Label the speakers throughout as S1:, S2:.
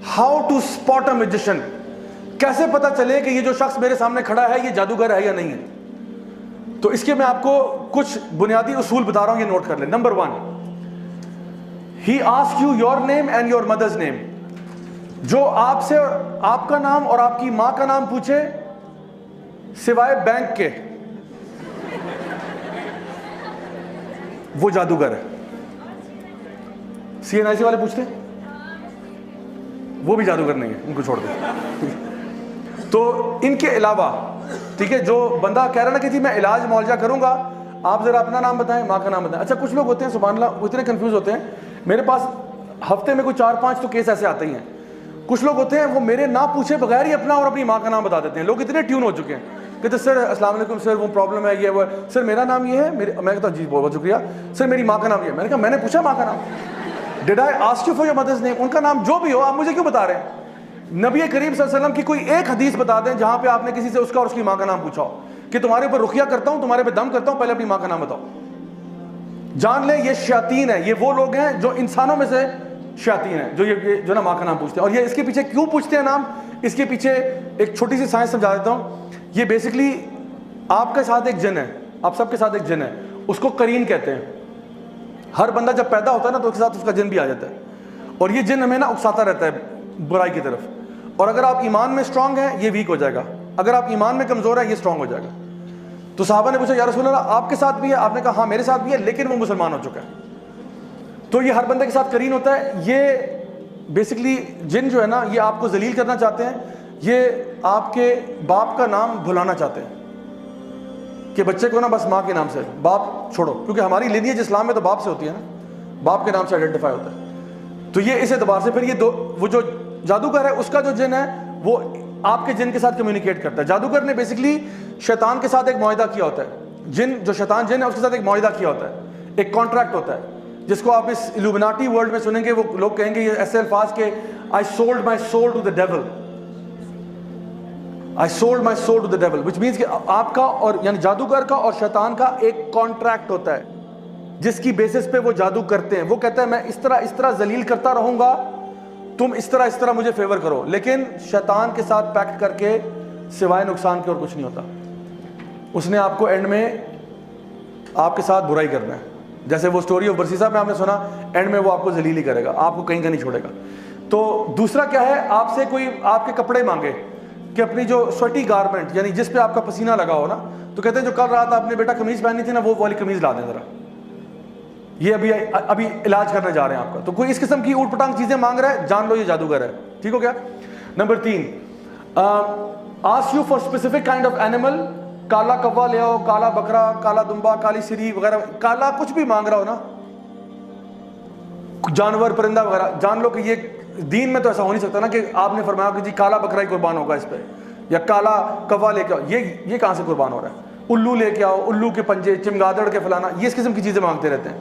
S1: How to spot a magician, कैसे पता चले कि ये जो शख्स मेरे सामने खड़ा है ये जादूगर है या नहीं है। तो इसके मैं आपको कुछ बुनियादी उसूल बता रहा हूं, ये नोट कर ले। Number 1, he ask you your name and your mother's name. जो आपसे आपका नाम और आपकी मां का नाम पूछे सिवाय बैंक के, वो जादूगर है। CNIC वाले पूछते वो भी जादूगर नहीं है, उनको छोड़ दो। तो इनके अलावा, ठीक है, जो बंदा कह रहा ना कि जी मैं इलाज मुआवजा करूंगा, आप जरा अपना नाम बताएं, माँ का नाम बताएं। अच्छा, कुछ लोग होते हैं सुभान अल्लाह, वो इतने कंफ्यूज होते हैं। मेरे पास हफ्ते में कोई 4-5 तो केस ऐसे आते ही हैं। कुछ लोग होते हैं वो मेरे ना पूछे बगैर ही अपना और अपनी माँ का नाम बता देते हैं। लोग इतने ट्यून हो चुके हैं कहते सर अस्सलाम वालेकुम सर, वो प्रॉब्लम है ये वो, सर मेरा नाम ये है, मैं कहता जी बहुत शुक्रिया सर, मेरी माँ का नाम ये है। मैंने कहा मैंने पूछा माँ का नाम? Did I ask you for your mother's name? उनका नाम जो भी हो, आप मुझे क्यों बता रहे हैं? नबी करीम सल्लल्लाहु अलैहि वसल्लम की कोई एक हदीस बता दें जहां पे आपने किसी से उसका और उसकी माँ का नाम पूछा हो कि तुम्हारे ऊपर रुकिया करता हूं, तुम्हारे पे दम करता हूं, पहले अपनी माँ का नाम बताओ। जान ले ये शयातीन है, ये वो लोग हैं जो इंसानों में से शयातीन है, जो ये जो ना माँ का नाम पूछते हैं। और ये इसके पीछे क्यों पूछते हैं नाम, इसके पीछे एक छोटी सी साइंस समझा देता हूँ। ये बेसिकली आपके साथ एक जिन है, आप सबके साथ एक जिन है, उसको करीन कहते हैं। हर बंदा जब पैदा होता है ना तो उसके साथ उसका जिन भी आ जाता है, और ये जिन हमें ना उकसाता रहता है बुराई की तरफ। और अगर आप ईमान में स्ट्रांग है ये वीक हो जाएगा, अगर आप ईमान में कमजोर है ये स्ट्रांग हो जाएगा। तो सहाबा ने पूछा या रसूल अल्लाह आपके साथ भी है? आपने कहा हाँ मेरे साथ भी है, लेकिन वो मुसलमान हो चुका है। तो ये हर बंदे के साथ करीन होता है। ये बेसिकली जिन जो है ना, ये आपको जलील करना चाहते हैं, ये आपके बाप का नाम भुलाना चाहते हैं कि बच्चे को ना बस माँ के नाम से, बाप छोड़ो, क्योंकि हमारी लिनियज इस्लाम में तो बाप से होती है ना, बाप के नाम से आइडेंटिफाई होता है। तो ये इस एतबार से फिर ये वो जो जादूगर है उसका जो जिन है वो आपके जिन के साथ कम्युनिकेट करता है। जादूगर ने बेसिकली शैतान के साथ एक मुआहिदा किया होता है। जिन जो शैतान जिन है उसके साथ एक मुआहिदा किया होता है, एक कॉन्ट्रैक्ट होता है, जिसको आप इस इल्यूमिनाटी वर्ल्ड में सुनेंगे। वो लोग कहेंगे ये ऐसे अल्फाज के, I sold my soul to the devil, I sold my soul to the devil, which means कि आपका और यानी जादूगर का और शैतान का एक कॉन्ट्रैक्ट होता है जिसकी बेसिस पे वो जादू करते हैं। वो कहता है मैं इस तरह जलील करता रहूंगा, तुम इस तरह मुझे फेवर करो। लेकिन शैतान के साथ पैक्ट करके सिवाय नुकसान के और कुछ नहीं होता। उसने आपको एंड में आपके साथ बुराई करना है। जैसे वो स्टोरी ऑफ बरसीसा में आपने सुना, एंड में वो आपको जलील ही करेगा, आपको कहीं का नहीं छोड़ेगा। तो दूसरा क्या है, आपसे कोई आपके कपड़े मांगे कि अपनी जो स्वेटी गारमेंट यानी जिस पे आपका पसीना लगा हो ना, तो कहते हैं जो कल रात आपने बेटा कमीज पहनी थी ना, वो वाली कमीज ला दें जरा, ये अभी इलाज करने जा रहे हैं आपका। तो कोई इस किस्म की ऊट पटांग चीजें मांग रहा है, जान लो ये जादूगर है। ठीक हो गया। Number 3, ask you for specific kind of animal, काला कौवा ले आओ, काला बकरा, काला दुम्बा, काली सिरी वगैरह, काला कुछ भी मांग रहा हो ना, जानवर परिंदा वगैरह, जान लो कि ये दीन में तो ऐसा हो नहीं सकता ना कि आपने फरमाया कि जी काला बकरा ही कुर्बान होगा इस पे, या काला कौवा लेके आओ। ये कहां से कुर्बान हो रहा है? उल्लू लेके आओ, उल्लू के पंजे, चिमगादड़ के फलाना, ये इस किस्म की चीजें मांगते रहते हैं।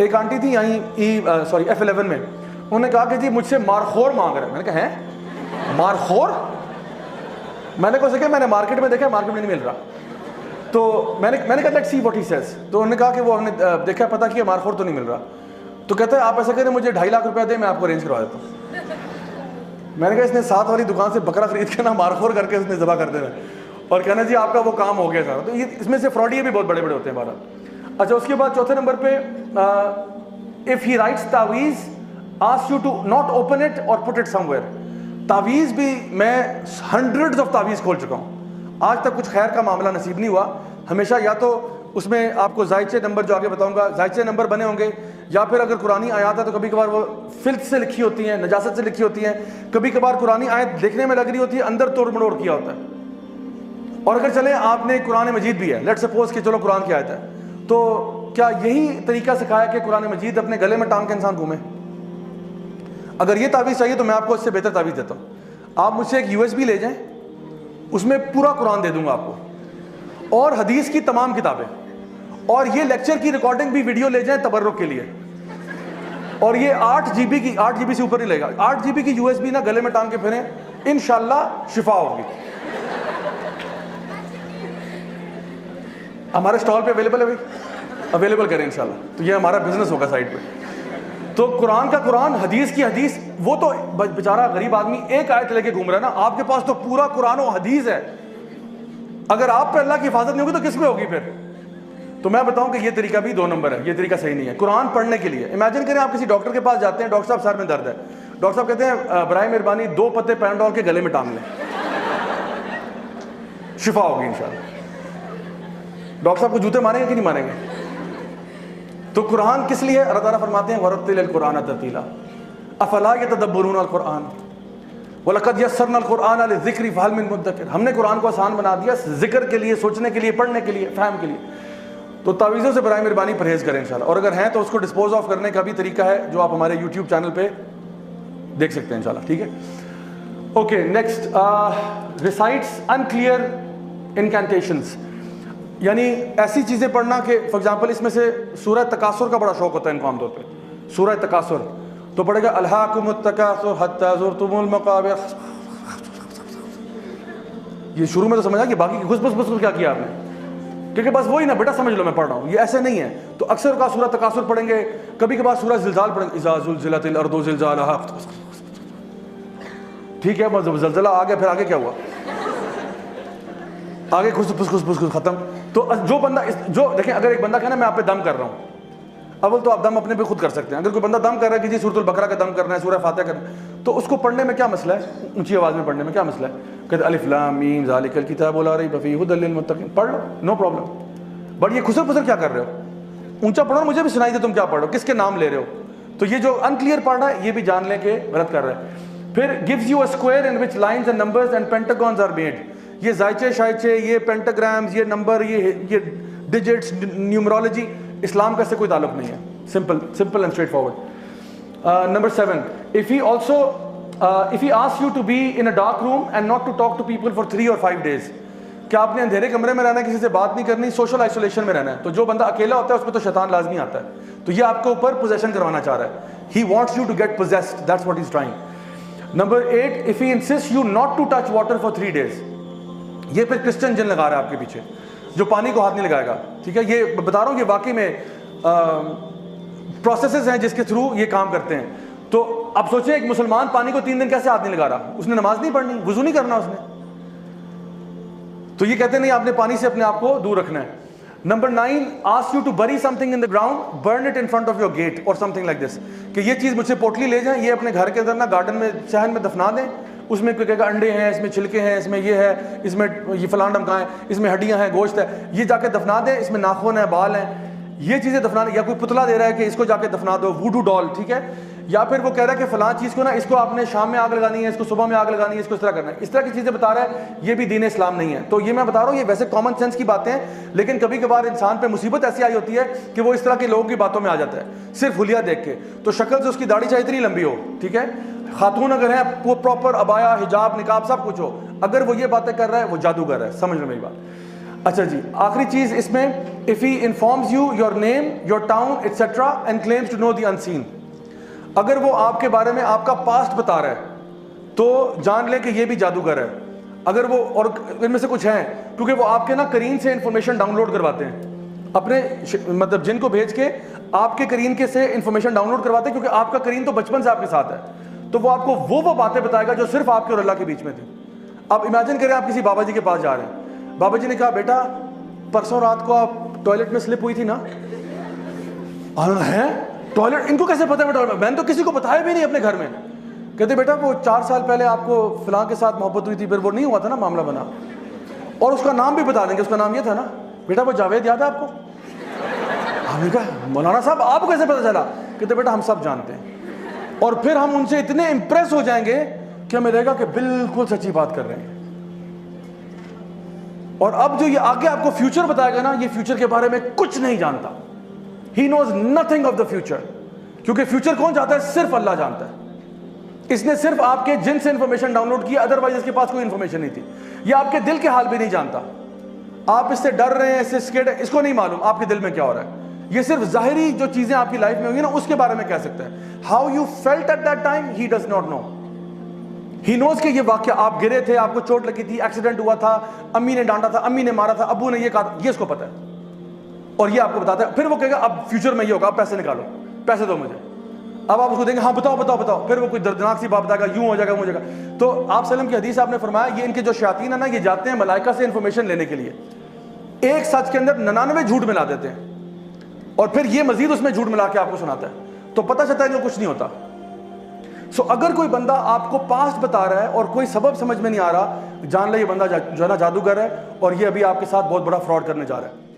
S1: एक आंटी थी यहीं F11 में, उन्होंने कहा कि जी मुझसे मारखोर मांग रहे हैं। मैंने कहा है मारखोर? मैंने कहा सके मैंने मार्केट में देखा, मार्केट में नहीं मिल रहा। तो मैंने कहा let's see what he says. तो उन्होंने कहा कि वो हमने देखा, पता किया, मारखोर तो नहीं मिल रहा। तो कहते हैं आप ऐसा करें मुझे 2.5 लाख रुपया दे, मैं आपको अरेंज करवा देता हूँ। मैंने कहा इसने साथ वाली दुकान से बकरा खरीद के ना मारखोर करके उसने ज़बह कर देना और कहना जी आपका वो काम हो गया सारा। तो ये इसमें से फ्रॉडिये भी बहुत बड़े बड़े होते हैं हमारा। अच्छा, उसके बाद चौथे नंबर पे, इफ ही राइट्स तावीज ask you to not open it और पुट इट समवेयर। तावीज़ भी मैं हंड्रेड्स ऑफ तावीज़ खोल चुका हूँ, आज तक कुछ खैर का मामला नसीब नहीं हुआ। हमेशा या तो उसमें आपको जायचे नंबर, जो आगे बताऊंगा, जायचे नंबर बने होंगे, या फिर अगर कुरानी आयत है तो कभी कभार वो फिल्थ से लिखी होती हैं, नजासत से लिखी होती हैं। कभी कभार कुरानी आयत देखने में लग रही होती है, अंदर तोड़ मड़ोड़ किया होता है। और अगर चले आपने कुरान मजीद भी है, लेट सपोज कि चलो कुरान की आयत है, तो क्या यही तरीका सिखाया कि कुरान मजीद अपने गले में टांग के इंसान घूमे? अगर ये तावीज़ चाहिए तो मैं आपको इससे बेहतर तावीज़ देता हूँ। आप मुझसे एक USB ले जाएं, उसमें पूरा कुरान दे दूंगा आपको, और हदीस की तमाम किताबें, और ये लेक्चर की रिकॉर्डिंग भी वीडियो ले जाएं तबर्रुक के लिए। और ये 8 GB से ऊपर नहीं लगेगा। 8 GB की USB ना गले में टांग के फिरें, इंशाल्लाह शिफा होगी। हमारे स्टॉल पे अवेलेबल है भाई, अवेलेबल करें इंशाल्लाह। तो ये हमारा बिजनेस होगा साइड पे। तो कुरान का कुरान, हदीस की हदीस। वो तो बेचारा गरीब आदमी एक आयत लेके घूम रहा है ना, आपके पास तो पूरा कुरान और हदीस है। अगर आप पे अल्लाह की हिफाजत नहीं होगी तो किस पे होगी फिर? तो मैं बताऊं कि ये तरीका भी 2 नंबर है, ये तरीका सही नहीं है। कुरान पढ़ने के लिए इमेजिन करें आप किसी डॉक्टर के पास जाते हैं, डॉक्टर साहब सर में दर्द है, डॉक्टर साहब कहते हैं बराए मेहरबानी 2 पत्ते पैराडोल के गले में टांग लें, शिफा होगी इंशाल्लाह। डॉक्टर साहब को जूते मारेंगे कि नहीं मारेंगे? तो कुरान किस लिए? अल्लाह ताला फरमाते हैं वरत्तिल कुरान तरतीला अफला यतदब्बरून अल कुरान वलक़द यस्सरना अल कुरान लिज़िक्रि फ़हल मिन मुद्दकिर। हमने कुरान को आसान बना दिया जिक्र के लिए, सोचने के लिए, पढ़ने के लिए, फहम के लिए। तो तावीज़ों से बराए मेहरबानी परहेज़ करें इंशाल्लाह, और अगर हैं तो उसको डिस्पोज ऑफ करने का भी तरीका है जो आप हमारे यूट्यूब चैनल पे देख सकते हैं इंशाल्लाह, ठीक है। ओके, नेक्स्ट, रिसाइट्स अनक्लियर इनकैंटेशंस, यानी ऐसी चीज़ें पढ़ना कि फॉर एग्जाम्पल इसमें से सूरह तकासुर का बड़ा शौक होता है इनको आमतौर पर। सूरह तकासुर तो पढ़ेगा अल्हाकुमुत तकासुर हत्ता ज़ुरतुमुल मक़ाबिर। ये शुरू में तो समझा कि बाकी घुस बस क्या किया आपने, क्योंकि बस वही ना बेटा समझ लो मैं पढ़ रहा हूँ, ये ऐसे नहीं है। तो अक्सर का सूरह तकासुर पढ़ेंगे, कभी कभार सूरह ज़िलज़ाल पढ़ेंगे, इज़ा ज़ुलज़िलतिल अर्दु ज़िलज़ालहा। ठीक है, बस ज़लज़ला आ गया, फिर आगे क्या हुआ? आगे खुश खत्म। तो जो बंदा जो देखें, अगर एक बंदा कहना मैं आप पे दम कर रहा हूँ, अव्वल तो आप दम अपने पे खुद कर सकते हैं। अगर कोई बंदा दम कर रहा है कि जी सूरतुल बकरा का दम करना है, सूरह फातिहा करना है, तो उसको पढ़ने में क्या मसला है? ऊंची आवाज़ में पढ़ने में क्या मसला है? कहते अलिफ लाम मीम ज़ालिकल किताबु ला रैब फ़ीहि हुदल लिल मुत्तक़ीन, पढ़ लो, नो प्रॉब्लम। बट ये खुसर फुसर क्या कर रहे हो? ऊंचा पढ़ो, मुझे भी सुनाई दे तुम क्या पढ़ रहे हो, किसके नाम ले रहे हो? तो ये जो अनक्लियर पढ़ रहा है ये भी जान लें कि गलत कर रहा है। फिर gives you a square in which lines and numbers and pentagons are made. ये जायचे शायचे, ये पेंटाग्राम्स, ये नंबर, ये डिजिट्स, न्यूमरोलॉजी, इस्लाम का इससे कोई ताल्लुक नहीं है। Simple and straight forward. Number 7, if he asks you to be in a dark room and not to talk to people for 3 or 5 days, क्या आपने अंधेरे कमरे में रहना है, किसी से बात नहीं करनी, सोशल आइसोलेशन में रहना है? तो जो बंदा अकेला होता है उसमें तो शैतान लाजमी आता है। तो ये आपके ऊपर पोजेशन करवाना चाह रहा है। He wants you to get possessed, that's what he's trying. Number 8, if he insists you not to touch water for 3 days, ये फिर क्रिश्चियन जिन लगा रहा है आपके पीछे, जो पानी को हाथ नहीं लगाएगा, ठीक है। ये बता रहा हूँ कि वाकई में प्रोसेसेस हैं जिसके थ्रू ये काम करते हैं। तो अब सोचें एक मुसलमान पानी को 3 दिन कैसे हाथ नहीं लगा रहा? उसने नमाज नहीं पढ़नी, वुजू नहीं करना उसने। तो ये कहते नहीं आपने पानी से अपने आप को दूर रखना है। Number 9, ask you to bury something in the ground, burn it in front of your gate और समथिंग लाइक दिस, कि ये चीज़ मुझसे पोटली ले जाएं, ये अपने घर के अंदर ना गार्डन में, सहन में दफना दें। उसमें कोई कहेगा अंडे हैं, इसमें छिलके हैं, इसमें ये है, इसमें ये फलान डमका है, इसमें हड्डियाँ हैं, गोश्त है, ये जाके दफना दें, इसमें नाखून है, बाल हैं, ये चीज़ें दफना। या कोई पुतला दे रहा है कि इसको जाके दफना दो, वूडू डॉल, ठीक है। या फिर वो कह रहा है कि फलां चीज़ को ना, इसको आपने शाम में आग लगानी है, इसको सुबह में आग लगानी है, इसको इस तरह करना है, इस तरह की चीज़ें बता रहा है। ये भी दीन इस्लाम नहीं है। तो ये मैं बता रहा हूँ, ये वैसे कॉमन सेंस की बातें हैं, लेकिन कभी कभार इंसान पे मुसीबत ऐसी आई होती है कि वो इस तरह के लोगों की बातों में आ जाता है, सिर्फ हुलिया देख के। तो शक्ल से उसकी दाढ़ी चाहे इतनी लंबी हो, ठीक है, खातून अगर है वो प्रॉपर अबाया, हिजाब, निकाब सब कुछ हो, अगर वो ये बातें कर रहा है वो जादूगर है। समझ लो मेरी बात। अच्छा जी, आखिरी चीज़ इसमें, if he informs you your name, your town etcetera and claims to know the unseen, अगर वो आपके बारे में आपका पास्ट बता रहा है तो जान लें कि ये भी जादूगर है। अगर वो, और इनमें से कुछ हैं, क्योंकि वो आपके ना करीन से इन्फॉर्मेशन डाउनलोड करवाते हैं, अपने मतलब जिनको भेज के आपके करीन के से इन्फॉर्मेशन डाउनलोड करवाते हैं, क्योंकि आपका करीन तो बचपन से आपके साथ है, तो वो आपको वो बातें बताएगा जो सिर्फ आपके और अल्लाह के बीच में थी। अब इमेजिन करें आप किसी बाबा जी के पास जा रहे हैं, बाबा जी ने कहा बेटा परसों रात को आप टॉयलेट में स्लिप हुई थी ना? है टॉयलेट, इनको कैसे पता है टॉयलेट? मैंने तो किसी को बताया भी नहीं अपने घर में। कहते बेटा वो 4 साल पहले आपको फलां के साथ मोहब्बत हुई थी, फिर वो नहीं हुआ था ना, मामला बना, और उसका नाम भी बता देंगे, उसका नाम ये था ना बेटा, वो जावेद याद है आपको? हमने कहा मौलाना साहब आपको कैसे पता चला? कहते बेटा हम सब जानते हैं। और फिर हम उनसे इतने इंप्रेस हो जाएंगे कि हमें लगेगा कि बिल्कुल सच्ची बात कर रहे हैं। और अब जो ये आगे आपको फ्यूचर बताएगा ना, ये फ्यूचर के बारे में कुछ नहीं जानता। He knows nothing of the future, क्योंकि फ्यूचर कौन जानता है? सिर्फ अल्लाह जानता है। इसने सिर्फ आपके जिन से इंफॉर्मेशन डाउनलोड की, अदरवाइज इसके पास कोई इंफॉर्मेशन नहीं थी। ये आपके दिल के हाल भी नहीं जानता। आप इससे डर रहे हैं, इससे स्केर्ड है, इसको नहीं मालूम आपके दिल में क्या हो रहा है। ये सिर्फ ज़ाहिरी जो चीजें आपकी लाइफ में होंगी ना, उसके बारे में कह सकता है। How you felt at that time he does not know. He knows कि ये वाक्य आप गिरे थे, आपको चोट लगी थी, एक्सीडेंट हुआ था, अम्मी ने डांटा था, अम्मी ने मारा था, अब्बू ने ये कहा, ये इसको पता है और ये आपको बताता है। फिर वो कहेगा अब फ्यूचर में ये होगा, अब पैसे निकालो, पैसे दो मुझे। अब आप उसको देंगे हाँ बताओ बताओ बताओ, फिर वो कोई दर्दनाक सी बात बताएगा, यूं हो जाएगा वो हो जाएगा। तो आप सल्लम की हदीस आपने फरमाया ये इनके जो शयातीन है ना, ये जाते हैं मलाइका से इंफॉर्मेशन लेने के लिए, एक सच के अंदर 99 झूठ मिला देते हैं और फिर ये मजीद उसमें झूठ मिला के आपको सुनाता है, तो पता चलता है जो कुछ नहीं होता। सो अगर कोई बंदा आपको पास्ट बता रहा है और कोई सबब समझ में नहीं आ रहा, जान ले ये बंदा जो है ना जादूगर है और ये अभी आपके साथ बहुत बड़ा फ्रॉड करने जा रहा है।